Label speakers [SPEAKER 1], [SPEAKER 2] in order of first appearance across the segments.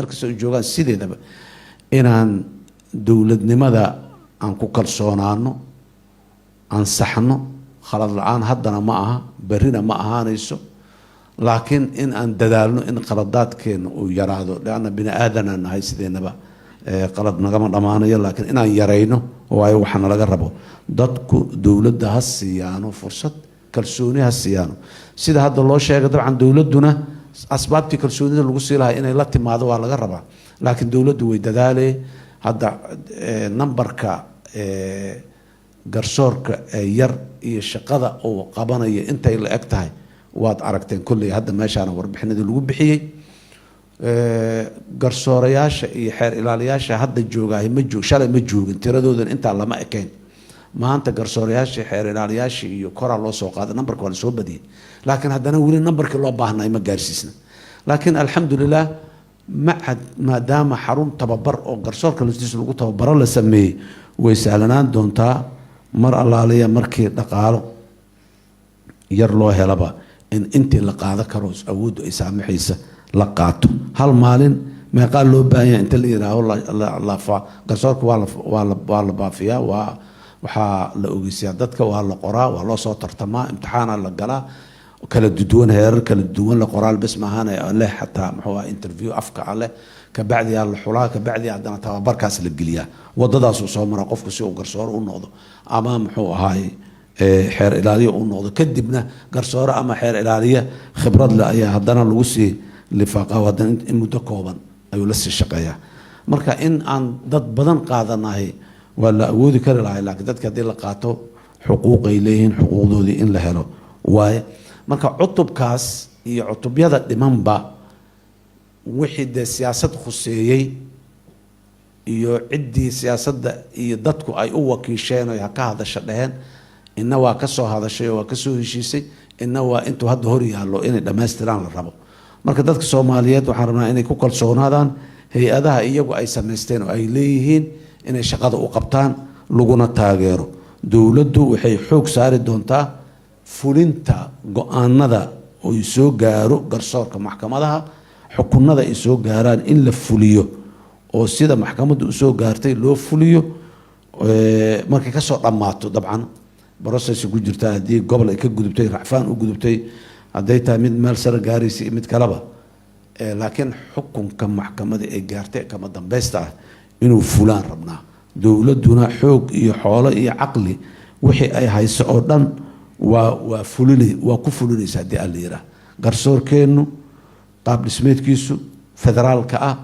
[SPEAKER 1] meel kasta ay joogaan sideedaba inaan dowladnimada aan ku kalsoonaano aan saxno khalad la-aan haddana ma aha berrina ma ahaanayso laakiin in aan dadaalno in qaladaadkeena uu yaraado leanna bini aadanaa nahay sideennaba qalad nagama dhammaanayo laakiin inaan yarayno waayo waxaana laga rabo dadku dowladda ha siiyaano fursad kalsooni ha siiyaano sida hadda loo sheegay dabcan dowladduna asbaabtii kalsoonida lagu sii lahaa inay la timaado waa laga rabaa laakiin dowladdu way dadaalee hadda nambarka garsoorka yar iyo shaqada uu qabanaya intay la eg tahay waad aragteen kolley hadda meeshaana warbixinadii lagu bixiyey garsoorayaasha iyo xeer ilaaliyaasha hadda joogahay shalay ma joogin tiradoodan intaa lama ekayn maanta garsoorayaasha xeer ilaaliyaasha iyo koraa loo soo qaaday nambarka waa la soo badiyey laakiin haddana weli nambarkii loo baahnay ma gaarsiisna laakiin alxamdulilah maadaama xarun tababar oo garsoorka laftiisa lagu tababaro la sameeyey way sahlanaan doontaa mar allaaliya markii dhaqaalo yar loo helaba in intii la qaado karo awooddu ay saamaxaysa la qaato hal maalin meeqaa loo baahan yahay inta la yidhaaho garsoorka waa la baafiyaa waxaa la ogeysiyaa dadka waa la qoraa waa loo soo tartamaa imtixaana la galaa kala duwan heerar kala duwan la qoraal bas maahan leh xataa muxuu ah interview afka leh kabacdiyaa la xulaa kabacdiyaa haddana tababarkaas la geliyaa wadadaasuu soo maraa qofku si uu garsooro u noqdo ama muxuu ahaay xeer ilaaliye u noqdo kadibna garsoore ama xeer ilaaliye khibrad leh ayaa haddana lagu sii lifaaqaa haddana in muddo kooban ayuu la sii shaqeeyaa marka in aan dad badan qaadanahay waa la awoodi kari lahay laakiin dadka haddii la qaato xuquuqay leeyihiin xuquuqdoodii in la helo waaye marka cutubkaas iyo cutubyada dhimanba wixii dee siyaasad khuseeyey iyo ciddii siyaasadda iyo dadku ay u wakiisheen oo ha ka hadasha dheheen inna waa ka soo hadashay oo waa ka soo heshiisay inna waa intuu hadda hor yaallo inay dhammaystiraan la rabo marka dadka soomaaliyeed waxaan rabnaa inay ku kalsoonaadaan hay-adaha iyagu ay samaysteen oo ay leeyihiin inay shaqada u qabtaan laguna taageero dowladdu waxay xoog saari doontaa fulinta go-aanada oo soo gaaro garsoorka maxkamadaha xukunada ay soo gaaraan in la fuliyo oo sida maxkamaddu u soo gaartay loo fuliyo markay ka soo dhammaato dabcan process ku jirta haddii gobol ay ka gudubtay racfaan u gudubtay hadday tahay mid meel sare gaaraysa iyo mid kaleba laakiin xukunka maxkamada ay gaartay kama dambaysta ah inuu fulaan rabnaa dowladduna xoog iyo xoolo iyo caqli wixii ay hayso oo dhan waa ku fulinaysa haddii aan la yidhaah garsoorkeennu qaab dhismeedkiisu federaalka ah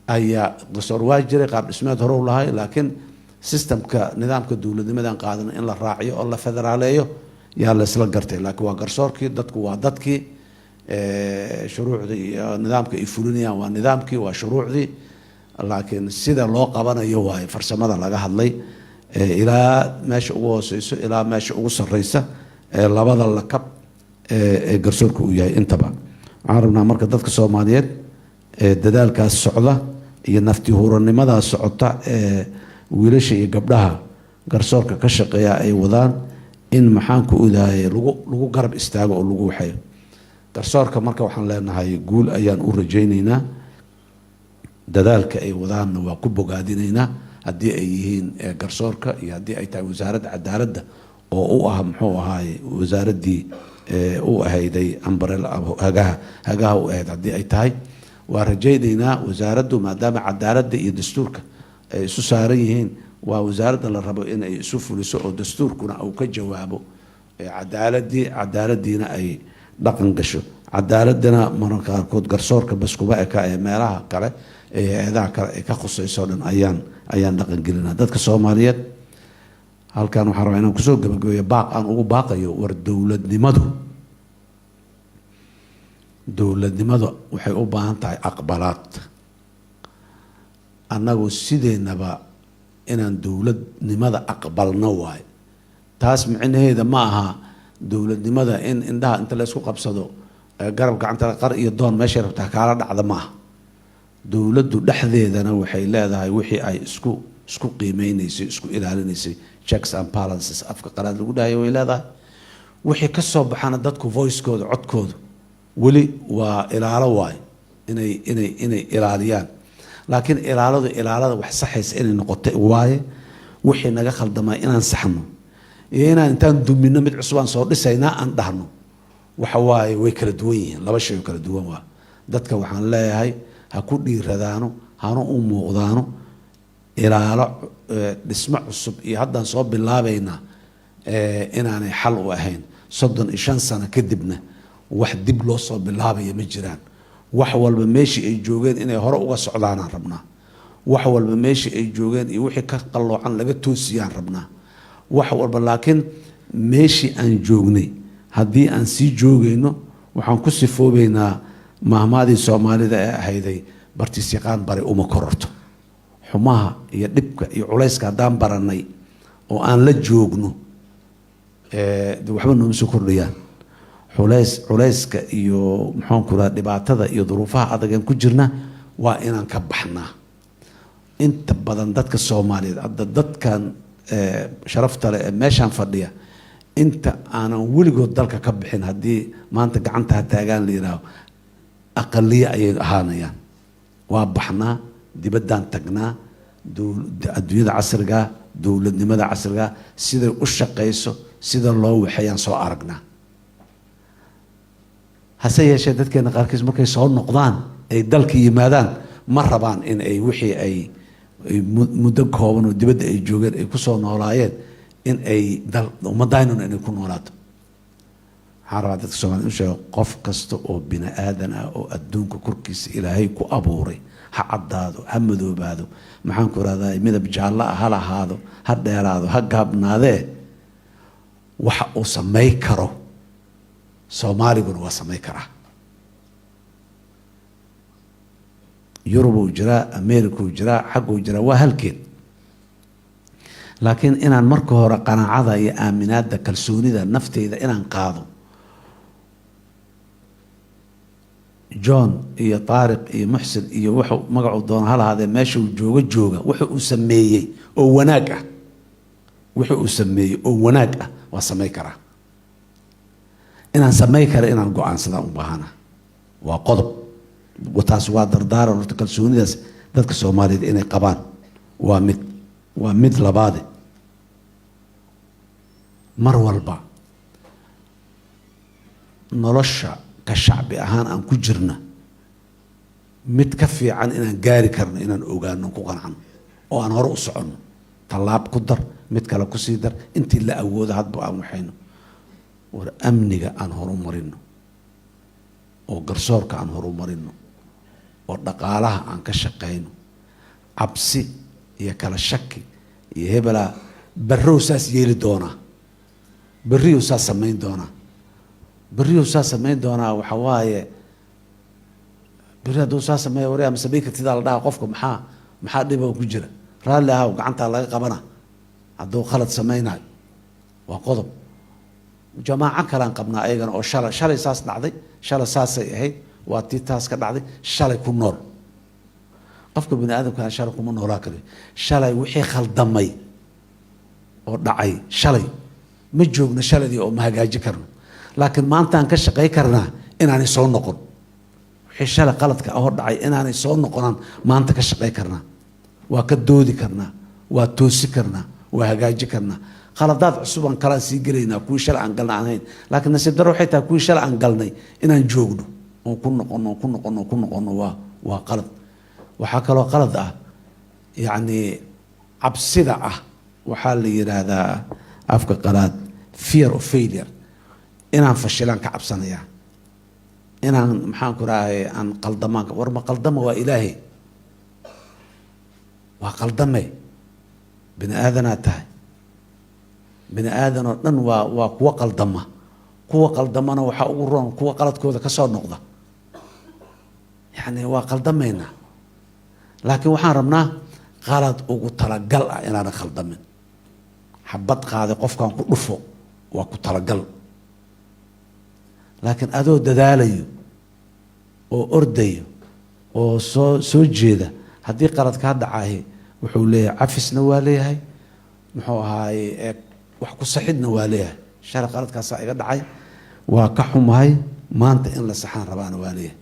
[SPEAKER 1] ayaa garsoor waa jiray qaab dhismeed hore u lahay laakiin systemka nidaamka dowladnimadan qaadan in la raaciyo oo la federaaleeyo yaa la isla gartay laakiin waa garsoorkii dadku waa dadkii shuruucdii iyo nidaamka ay fulinayaan waa nidaamkii waa shuruucdii laakiin sida loo qabanayo waaye farsamada laga hadlay ilaa meesha ugu hooseyso ilaa meesha ugu sareysa labada lakab ee garsoorka uu yahay intaba waxaan rabnaa marka dadka soomaaliyeed dadaalkaas socda iyo nafti hurannimadaa socota wiilasha iyo gabdhaha garsoorka ka shaqeeya ay wadaan in maxaanku odahay lagu garab istaago oo lagu waxeeyo garsoorka marka waxaan leenahay guul ayaan u rajaynaynaa dadaalka ay wadaanna waa ku bogaadinaynaa haddii ay yihiin garsoorka iyo haddii ay tahay wasaaradda cadaaladda oo u ah muxuu ahaay wasaaraddii u ahayday ambarel hagaha u ahayd haddii ay tahay waa rajaynaynaa wasaaraddu maadaama cadaaladda iyo dastuurka ay isu saaran yihiin waa wasaaradda la rabo inay isu fuliso oo dastuurkuna uu ka jawaabo cadaaladdiina ay dhaqan gasho cadaaladana mararka qaarkood garsoorka bas kuma eka ee meelaha kale ee hay-adaha kale ay ka khusayso dhan ayaan dhaqan gelinaa dadka soomaaliyeed halkan waxaan rabaa inaan kusoo gabagabeeyo baaq aan ugu baaqayo war dowladnimadu waxay u baahan tahay aqbalaad annagu sideennaba inaan dowladnimada aqbalno waayo taas micnaheeda ma aha dowladnimada in indhaha inta la isku qabsado garab gacanta qar iyo doon meeshay rabtaa kaala dhacda ma aha dowladdu dhexdeedana waxay leedahay wixii ay isku qiimeynaysay isku ilaalinaysay checks and balances afka qalaad lagu dhahayo way leedahay wixii ka soo baxana dadku voicekooda codkooda weli waa ilaalo waayo inay ilaaliyaan laakiin ilaalada wax saxaysa inay noqoto waaye wixii naga khaldamay inaan saxno iyo inaan intaan dumino mid cusub aan soo dhisaynaa aan dhahno waxa waaye way kala duwan yihiin laba shay oo kala duwan waa dadka waxaan leeyahay ha ku dhiiradaano hana u muuqdaano ilaalo dhismo cusub iyo haddaan soo bilaabaynaa inaanay xal u ahayn 35 sano kadibna wax dib loo soo bilaabaya ma jiraan wax walba meeshii ay joogeen inay hore uga socdaanaan rabnaa wax walba meeshii ay joogeen iyo wixii ka qalloocan laga toosiyaan rabnaa wax walba laakiin meeshii aan joognay haddii aan sii joogayno waxaan ku sifoobaynaa mahmaadii Soomaalida ee ahayday bartiis yaqaan bari uma kororto xumaha iyo dhibka iyo culayska haddaan baranay oo aan la joogno waxba nooma soo kordhayaan culayska iyo maxaan ku rahaa dhibaatada iyo duruufaha adag aan ku jirna waa inaan ka baxnaa inta badan dadka Soomaaliyeed hadda dadkan sharafta leh meeshaan fadhiya inta aanan weligood dalka ka bixin haddii maanta gacanta taagaan la yiraahdo aqaliya ayay ahaanayaan waa baxnaa dibaddaan tagnaa adduunyada casriga dowladnimada casriga sida u shaqeyso sida loo waxayaan soo aragnaa hase yeeshee dadkeena qaarkiis markay soo noqdaan ay dalka yimaadaan ma rabaan in ay wixii ay muddo kooban oo dibadda ay joogeen ay ku soo noolaayeen in ay ummadaynan inay ku noolaato waxaan rabaa dadka Soomaaliyeed u sheego qof kasta oo bini aadan ah oo adduunka korkiisa ilaahay ku abuuray ha caddaado ha madoobaado maxaan ku raadayay midab jaallo ah ha lahaado ha dheeraado ha gaabnaadee waxa uu samay karo Soomaaliguna waa samay karaa Yurub uu jiraa Ameerika uu jiraa xag uu jiraa waa halkeed laakiin inaan marka hore qanaacada iyo aaminaadda kalsoonida nafteyda inaan qaado John iyo Taariq iyo Muxsin iyo wuxuu magacu doona hal haadee meesha uu jooga wuxuu uu sameeyay oo wanaag ah waa samay karaa inaan samay karo inaan go'aansada u baahana waa qodob wataas waa dardaaran horta kalsoonidaas dadka Soomaaliyeed inay qabaan waa mid labaad mar walba nolosha ka shacbi ahaan aan ku jirna mid ka fiican inaan gaari karno inaan ogaano ku qanacno oo aan hore u soconno talaab ku dar mid kale ku sii dar intii la awoodo hadba aan waxayno war amniga aan horumarino oo garsoorka aan horumarino oo dhaqaalaha aan ka shaqeyno cabsi iyo kala shaki iyo hebela barrow saas yeeli doonaa barriyo saas samayn doonaa waxa waaye berri hadduu saas sameeyo waryaa ma samayn kartidaa la dhaha qofka maxaa dhiba ku jira raalli ahaw gacantaa laga qabana hadduu khalad samaynayo waa qodob jamaaco kalaan qabnaa ayagana oo shalay saas dhacday shalay saasay ahayd waa tii taas ka dhacday shalay ku nool qofka bini aadamka shalay kuma noolaa karo shalay wixii khaldamay oo dhacay shalay ma joogna shaladii oo ma hagaaji karno laakiin maanta aan ka shaqay karnaa inaanay soo noqon wixii shalay qaladka ah oo dhacay inaanay soo noqonaan maanta ka shaqay karnaa waa ka doodi karnaa waa toosi karnaa waa hagaaji karnaa qaladaad cusub aan kala sii gelaynaa kuwii shalay aan galnay ahayn laakiin nasiib darro waxay tahay kuwii shalay aan galnay inaan joogno oo ku noqono waa qalad waxaa kaloo qalad ah yacni cabsida ah waxaa la yiraahdaa afka qalaad fear of failure inaan fashilaan ka cabsanayaa inaan maxaan ku rahay aan qaldamaan war ma qaldama waa ilaahay waa qaldame bini aadanaa tahay bini aadan oo dhan waa kuwa qaldamana waxaa ugu roon kuwa qaladkooda ka soo noqda yacni waa qaldamayna laakiin waxaan rabnaa qalad ugu talagal ah inaanan khaldamin xabad qaaday qofkaan ku dhufo waa ku talagal laakiin adoo dadaalayo oo ordayo oo soo jeeda haddii qalad kaa dhacahay wuxuu leeyahay cafisna waa leeyahay muxuu ahaaye wax ku saxidna waa leeyahay shalay qaladkaasaa iga dhacay waa ka xumahay maanta in la saxaan rabaana waa leeyahay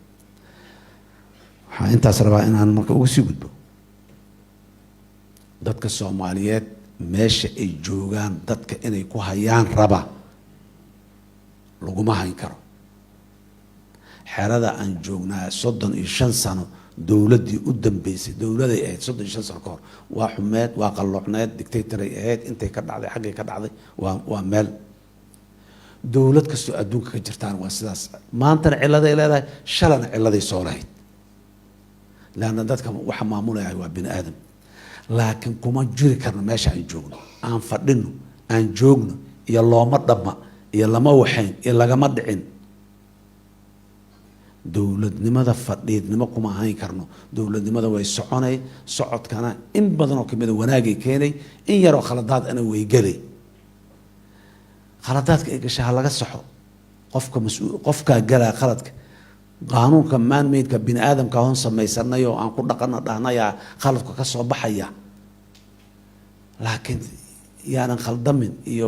[SPEAKER 1] intaas rabaa inaan marka ugu sii gudbo dadka Soomaaliyeed meesha ay joogaan dadka inay ku hayaan raba laguma hayn karo xerada aan joognaa 35 sano dawladii u dambeysay dawladay ahayd 35 sano ka hor waa xumeed waa qalloocneed dictator ay ahayd intay ka dhacday xaggay ka dhacday waa meel dawlad kastoo adduunka ka jirtaan waa sidaas maantana ciladay leedahay shalana ciladay soo lahayd laana dadka waxa maamulaya waa bini aadam laakiin kuma jiri karno meesha aan joogno aan fadhino aan joogno iyo looma dhama iyo lama waxayn iyo lagama dhicin dawladnimada fadhiidnimo kuma hayn karno dawladnimada way soconay socodkana in badan oo kamid wanaagay keenay in yar oo khaladaad ana way galay khaladaadka ay gashaa laga saxo qofka gala khaladka qaanuunka man-made-ka bini aadamka hoon samaysanay oo aan ku dhaqano dhahnaya khaladku ka soo baxaya laakiin yaanan khaldamin iyo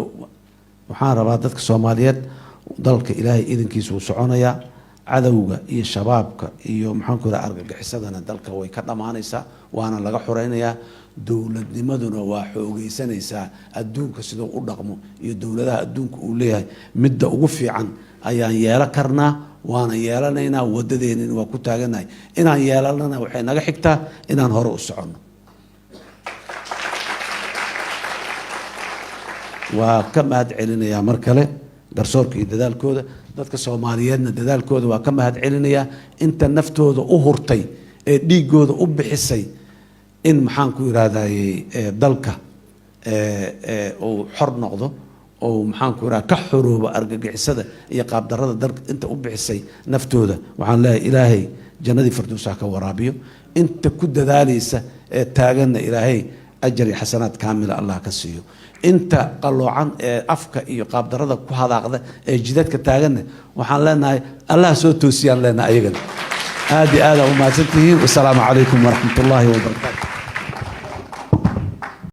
[SPEAKER 1] waxaan rabaa dadka Soomaaliyeed dalka Ilaahay idinkiisa uu soconaya cadawga iyo shabaabka iyo maxaan ku raacay argagixisadana dalka way ka dhamaanaysaa waana laga xoreynaya dawladnimaduna waa xoogeysanaysaa adduunka sidoo u dhaqmo iyo dawladaha adduunka uu leeyahay midda ugu fiican ayaan yeelan karnaa waana yeelanaynaa wadadeena waa ku taaganahay inaan yeelanana waxay naga xigtaa inaan hore u socono waa ka mahad celinayaa mar kale garsoorka iyo dadaalkooda dadka Soomaaliyeedna dadaalkooda waa ka mahad celinayaa inta naftooda u hurtay ee dhiigooda u bixisay in maxaan ku yiraahday dalka oo xor noqdo oo maxaan ku yiraahdaa ka xorooba argagixisada iyo qaab darrada dalka inta u bixisay naftooda waxaan leeyahay Ilaahay jannadii firdawsa ka waraabiyo inta ku dadaalaysa ee taaganna Ilaahay أجر حسنات كاملة الله كسيو أنت قالوا عن أفكا إيو قاب دردا كهذا قذا جدات كتاجنا وحنا لنا الله سوتو سيان لنا أيجن هذه وما زلته والسلام عليكم ورحمة الله وبركاته.